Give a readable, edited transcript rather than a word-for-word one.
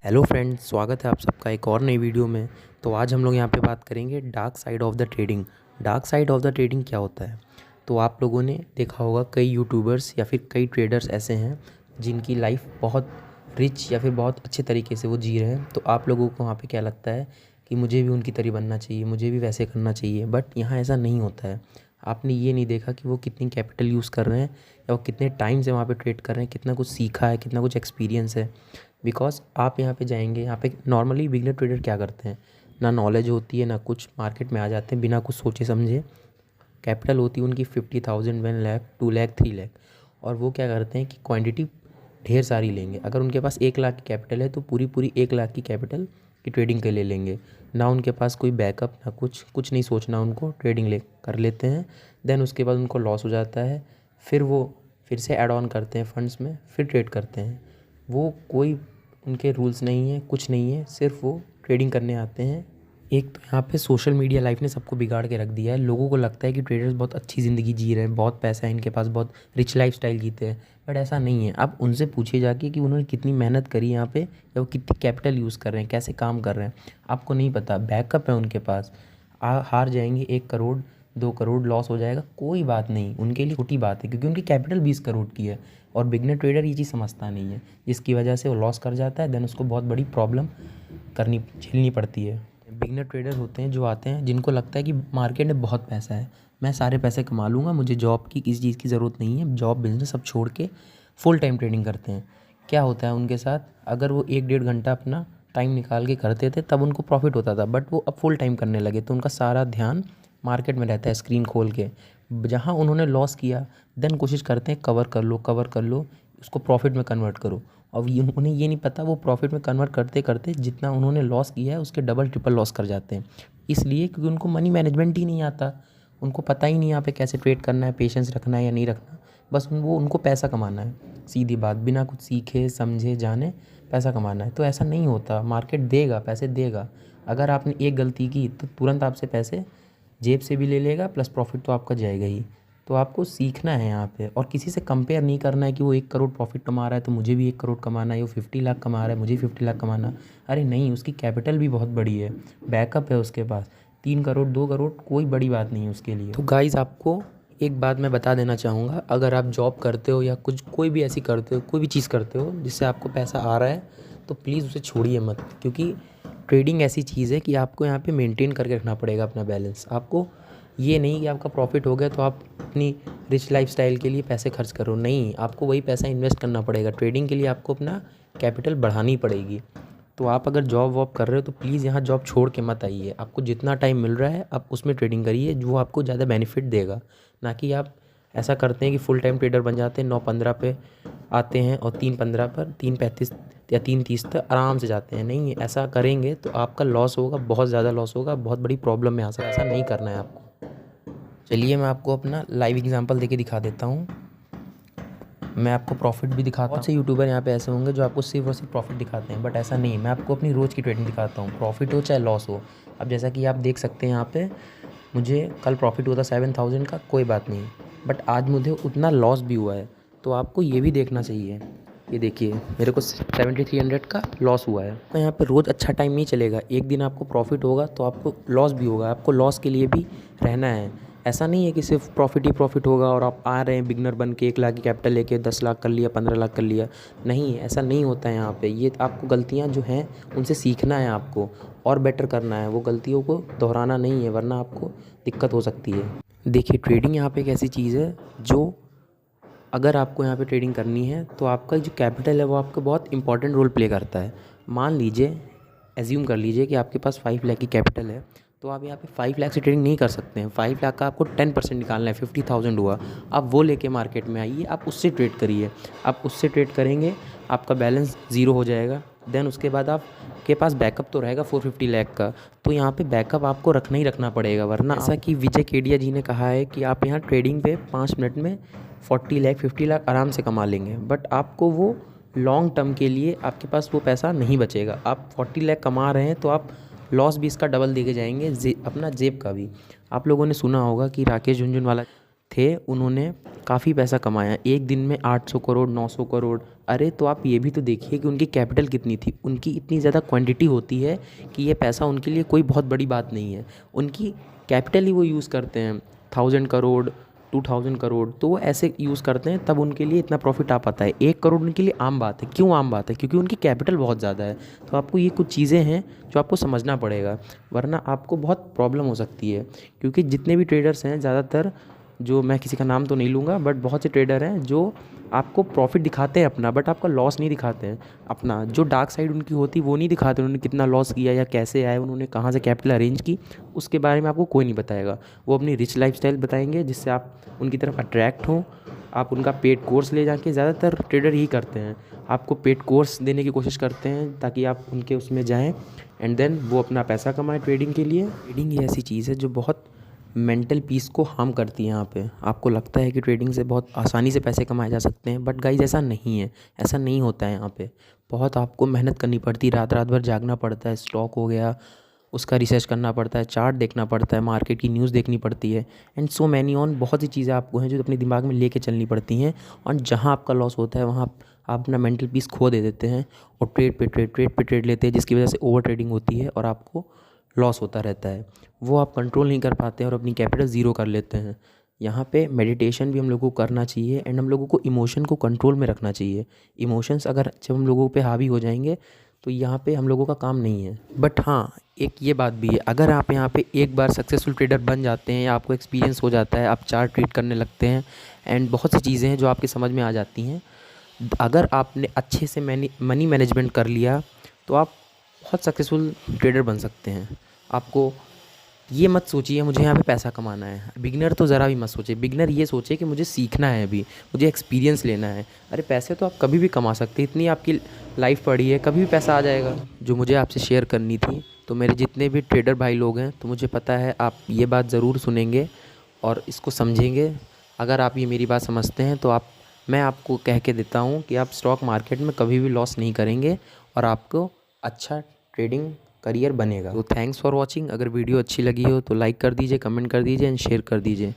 Hello friends, स्वागत है आप सबका एक और नई वीडियो में। तो आज हम लोग यहाँ पे बात करेंगे dark side of the trading. Dark side of the trading क्या होता है? तो आप लोगों ने देखा होगा कई यूट्यूबर्स या फिर कई ट्रेडर्स ऐसे हैं जिनकी लाइफ बहुत रिच या फिर बहुत अच्छे तरीके से वो जी रहे हैं। तो आप लोगों को वहाँ पे क्या लगता है कि मुझे भी उनकी तरह बनना चाहिए, मुझे भी वैसे करना चाहिए। बट यहाँ ऐसा नहीं होता है। आपने ये नहीं देखा कि वो कितनी कैपिटल यूज़ कर रहे हैं या वो कितने टाइम से वहाँ पे ट्रेड कर रहे हैं, कितना कुछ सीखा है, कितना कुछ एक्सपीरियंस है। बिकॉज आप यहाँ पे जाएंगे, यहाँ पे नॉर्मली बिगनर ट्रेडर क्या करते हैं, ना नॉलेज होती है ना कुछ, मार्केट में आ जाते हैं बिना कुछ सोचे समझे। कैपिटल होती है उनकी 50,000, 1 लाख, 2 लाख, 3 लाख, और वो क्या करते हैं कि क्वांटिटी ढेर सारी लेंगे। अगर उनके पास 1 लाख की कैपिटल है तो पूरी पूरी 1 लाख की कैपिटल की ट्रेडिंग के लिए लेंगे। ना उनके पास कोई बैकअप, ना कुछ नहीं सोचना, उनको ट्रेडिंग ले कर लेते हैं। देन उसके बाद उनको लॉस हो जाता है, फिर वो फिर से ऐड ऑन करते हैं फंड्स में, फिर ट्रेड करते हैं। वो कोई उनके रूल्स नहीं है, कुछ नहीं है, सिर्फ वो ट्रेडिंग करने आते हैं। एक तो यहाँ पे सोशल मीडिया लाइफ ने सबको बिगाड़ के रख दिया है। लोगों को लगता है कि ट्रेडर्स बहुत अच्छी ज़िंदगी जी रहे हैं, बहुत पैसा है इनके पास, बहुत रिच लाइफस्टाइल जीते हैं। बट ऐसा नहीं है। आप उनसे पूछिए जाके कि उन्होंने कितनी मेहनत करी यहाँ पे, या वो कितनी कैपिटल यूज़ कर रहे हैं, कैसे काम कर रहे हैं। आपको नहीं पता। बैकअप है उनके पास। हार जाएंगे 1 करोड़, 2 करोड़ लॉस हो जाएगा, कोई बात नहीं, उनके लिए छोटी बात है क्योंकि उनकी कैपिटल 20 करोड़ की है। और बिगनर ट्रेडर ये चीज़ समझता नहीं है, जिसकी वजह से वो लॉस कर जाता है। देन उसको बहुत बड़ी प्रॉब्लम झेलनी पड़ती है। बिगनर ट्रेडर होते हैं जो आते हैं, जिनको लगता है कि मार्केट में बहुत पैसा है, मैं सारे पैसे कमा लूँगा, मुझे जॉब की किसी चीज़ की ज़रूरत नहीं है। जॉब बिजनेस सब छोड़ के फुल टाइम ट्रेडिंग करते हैं। क्या होता है उनके साथ, अगर वो 1 डेढ़ घंटा अपना टाइम निकाल के करते थे तब उनको प्रॉफिट होता था, बट वो अब फुल टाइम करने लगे तो उनका सारा ध्यान मार्केट में रहता है, स्क्रीन खोल के। जहाँ उन्होंने लॉस किया, देन कोशिश करते हैं कवर कर लो, उसको प्रॉफिट में कन्वर्ट करो। अब उन्हें ये नहीं पता वो प्रॉफिट में कन्वर्ट करते करते जितना उन्होंने लॉस किया है उसके डबल ट्रिपल लॉस कर जाते हैं। इसलिए क्योंकि उनको मनी मैनेजमेंट ही नहीं आता, उनको पता ही नहीं यहाँ पे कैसे ट्रेड करना है, पेशेंस रखना है या नहीं रखना। बस उनको पैसा कमाना है, सीधी बात, बिना कुछ सीखे समझे जाने पैसा कमाना है। तो ऐसा नहीं होता। मार्केट देगा, पैसे देगा। अगर आपने एक गलती की तो तुरंत आपसे पैसे जेब से भी ले लेगा, प्लस प्रॉफिट तो आपका जाएगा ही। तो आपको सीखना है यहाँ पे, और किसी से कंपेयर नहीं करना है कि वो 1 करोड़ प्रॉफिट कमा रहा है तो मुझे भी 1 करोड़ कमाना है, वो 50 लाख कमा रहा है मुझे 50 लाख कमाना। अरे नहीं, उसकी कैपिटल भी बहुत बड़ी है, बैकअप है उसके पास। 3 करोड़ 2 करोड़ कोई बड़ी बात नहीं है उसके लिए। तो गाइज़, आपको एक बात मैं बता देना चाहूँगा, अगर आप जॉब करते हो या कुछ कोई भी ऐसी करते हो, कोई भी चीज़ करते हो जिससे आपको पैसा आ रहा है, तो प्लीज़ उसे छोड़िए मत। क्योंकि ट्रेडिंग ऐसी चीज़ है कि आपको यहाँ पे मेंटेन करके रखना पड़ेगा अपना बैलेंस। आपको ये नहीं कि आपका प्रॉफिट हो गया तो आप अपनी रिच लाइफस्टाइल के लिए पैसे खर्च करो, नहीं, आपको वही पैसा इन्वेस्ट करना पड़ेगा। ट्रेडिंग के लिए आपको अपना कैपिटल बढ़ानी पड़ेगी। तो आप अगर जॉब वॉब कर रहे हो तो प्लीज़ यहाँ जॉब छोड़ के मत आइए। आपको जितना टाइम मिल रहा है आप उसमें ट्रेडिंग करिए, जो आपको ज़्यादा बेनिफिट देगा। ना कि आप ऐसा करते हैं कि फुल टाइम ट्रेडर बन जाते हैं, 9:15 पे आते हैं और 3:15 पर 3:35 या 3:30 तक आराम से जाते हैं। नहीं, ऐसा करेंगे तो आपका लॉस होगा, बहुत ज़्यादा लॉस होगा, बहुत बड़ी प्रॉब्लम में आ सकता है। ऐसा नहीं करना है आपको। चलिए मैं आपको अपना लाइव एग्जांपल देके दिखा देता हूँ। मैं आपको प्रॉफिट भी दिखाता हूँ। बहुत से यूट्यूबर यहाँ पे ऐसे होंगे जो आपको सिर्फ और सिर्फ प्रॉफिट दिखाते हैं, बट ऐसा नहीं है। मैं आपको अपनी रोज़ की ट्रेडिंग दिखाता हूँ, प्रॉफिट हो चाहे लॉस हो। अब जैसा कि आप देख सकते हैं यहाँ पे, मुझे कल प्रॉफिट हुआ था 7,000 का, कोई बात नहीं, बट आज मुझे उतना लॉस भी हुआ है। तो आपको ये भी देखना चाहिए। ये देखिए, मेरे को 7,300 का लॉस हुआ है। तो यहाँ पे रोज़ अच्छा टाइम नहीं चलेगा। एक दिन आपको प्रॉफिट होगा तो आपको लॉस भी होगा, आपको लॉस के लिए भी रहना है। ऐसा नहीं है कि सिर्फ प्रॉफिट ही प्रॉफिट होगा और आप आ रहे हैं बिगनर बन के 1 लाख की कैपिटल लेके 10 लाख कर लिया, 15 लाख कर लिया। नहीं, ऐसा नहीं होता है यहाँ पे। ये आपको गलतियाँ जो हैं उनसे सीखना है आपको, और बेटर करना है। वो गलतियों को दोहराना नहीं है, वरना आपको दिक्कत हो सकती है। देखिए, ट्रेडिंग यहाँ पे एक ऐसी चीज़ है जो, अगर आपको यहाँ पे ट्रेडिंग करनी है तो आपका जो कैपिटल है वो आपका बहुत इंपॉर्टेंट रोल प्ले करता है। मान लीजिए, एज्यूम कर लीजिए कि आपके पास 5 लाख की कैपिटल है, तो आप यहाँ पे 5 लाख से ट्रेडिंग नहीं कर सकते हैं। 5 लाख का आपको 10% निकालना है, 50,000 हुआ। आप वो लेके मार्केट में आइए, आप उससे ट्रेड करिए। आप उससे ट्रेड करेंगे, आपका बैलेंस ज़ीरो हो जाएगा। देन उसके बाद आपके पास बैकअप तो रहेगा 450 लाख का। तो यहाँ पे बैकअप आपको रखना ही रखना पड़ेगा, वरना ऐसा कि विजय केडिया जी ने कहा है कि आप यहाँ ट्रेडिंग पे 5 मिनट में 40 लाख 50 लाख आराम से कमा लेंगे, बट आपको वो लॉन्ग टर्म के लिए आपके पास वो पैसा नहीं बचेगा। आप 40 लाख कमा रहे हैं तो आप लॉस भी इसका डबल देके जाएंगे, अपना जेब का भी। आप लोगों ने सुना होगा कि राकेश झुनझुनवाला थे, उन्होंने काफ़ी पैसा कमाया, एक दिन में 800 करोड़ 900 करोड़। अरे तो आप ये भी तो देखिए कि उनकी कैपिटल कितनी थी। उनकी इतनी ज़्यादा क्वांटिटी होती है कि ये पैसा उनके लिए कोई बहुत बड़ी बात नहीं है। उनकी कैपिटल ही वो यूज़ करते हैं 1000 करोड़ 2000 करोड़, तो वो ऐसे यूज़ करते हैं, तब उनके लिए इतना प्रॉफिट आ पाता है। 1 करोड़ उनके लिए आम बात है। क्यों आम बात है? क्योंकि उनकी कैपिटल बहुत ज़्यादा है। तो आपको ये कुछ चीज़ें हैं जो आपको समझना पड़ेगा, वरना आपको बहुत प्रॉब्लम हो सकती है। क्योंकि जितने भी ट्रेडर्स हैं ज़्यादातर, जो मैं किसी का नाम तो नहीं लूँगा, बट बहुत से ट्रेडर हैं जो आपको प्रॉफिट दिखाते हैं अपना, बट आपका लॉस नहीं दिखाते हैं अपना। जो डार्क साइड उनकी होती है वो नहीं दिखाते, उन्होंने कितना लॉस किया या कैसे आए, उन्होंने कहाँ से कैपिटल अरेंज की, उसके बारे में आपको कोई नहीं बताएगा। वो अपनी रिच लाइफस्टाइल बताएंगे जिससे आप उनकी तरफ अट्रैक्ट हों। आप उनका पेड कोर्स ले जाके, ज़्यादातर ट्रेडर यही करते हैं, आपको पेड कोर्स देने की कोशिश करते हैं ताकि आप उनके उसमें जाएँ एंड देन वो अपना पैसा कमाएँ ट्रेडिंग के लिए। ट्रेडिंग ये ऐसी चीज़ है जो बहुत मेंटल पीस को हार्म करती है। यहाँ पे आपको लगता है कि ट्रेडिंग से बहुत आसानी से पैसे कमाए जा सकते हैं, बट गाइज ऐसा नहीं है, ऐसा नहीं होता है। यहाँ पे बहुत आपको मेहनत करनी पड़ती है, रात रात भर जागना पड़ता है। स्टॉक हो गया, उसका रिसर्च करना पड़ता है, चार्ट देखना पड़ता है, मार्केट की न्यूज़ देखनी पड़ती है एंड सो मैनी ऑन। बहुत सी चीज़ें आपको हैं जो अपने दिमाग में लेके चलनी पड़ती हैं, और जहाँ आपका लॉस होता है वहाँ आप अपना मेंटल पीस खो दे देते हैं और ट्रेड पे ट्रेड लेते हैं, जिसकी वजह से ओवर ट्रेडिंग होती है और आपको लॉस होता रहता है। वो आप कंट्रोल नहीं कर पाते हैं और अपनी कैपिटल ज़ीरो कर लेते हैं। यहाँ पे मेडिटेशन भी हम लोगों को करना चाहिए एंड हम लोगों को इमोशन को कंट्रोल में रखना चाहिए। इमोशंस अगर जब हम लोगों पे हावी हो जाएंगे तो यहाँ पे हम लोगों का काम नहीं है। बट हाँ, एक ये बात भी है, अगर आप यहाँ पे एक बार सक्सेसफुल ट्रेडर बन जाते हैं या आपको एक्सपीरियंस हो जाता है, आप चार्ट ट्रेड करने लगते हैं एंड बहुत सी चीज़ें हैं जो आपके समझ में आ जाती हैं, अगर आपने अच्छे से मनी मैनेजमेंट कर लिया तो आप बहुत सक्सेसफुल ट्रेडर बन सकते हैं। आपको ये मत सोचिए मुझे यहाँ पे पैसा कमाना है। बिगिनर तो ज़रा भी मत सोचिए। बिगिनर ये सोचे कि मुझे सीखना है, अभी मुझे एक्सपीरियंस लेना है। अरे पैसे तो आप कभी भी कमा सकते हैं, इतनी आपकी लाइफ पड़ी है, कभी भी पैसा आ जाएगा। जो मुझे आपसे शेयर करनी थी, तो मेरे जितने भी ट्रेडर भाई लोग हैं, तो मुझे पता है आप ये बात ज़रूर सुनेंगे और इसको समझेंगे। अगर आप ये मेरी बात समझते हैं तो मैं आपको कह के देता हूँ कि आप स्टॉक मार्केट में कभी भी लॉस नहीं करेंगे और आपको अच्छा ट्रेडिंग करियर बनेगा। तो थैंक्स फॉर वॉचिंग। अगर वीडियो अच्छी लगी हो तो लाइक कर दीजिए, कमेंट कर दीजिए एंड शेयर कर दीजिए।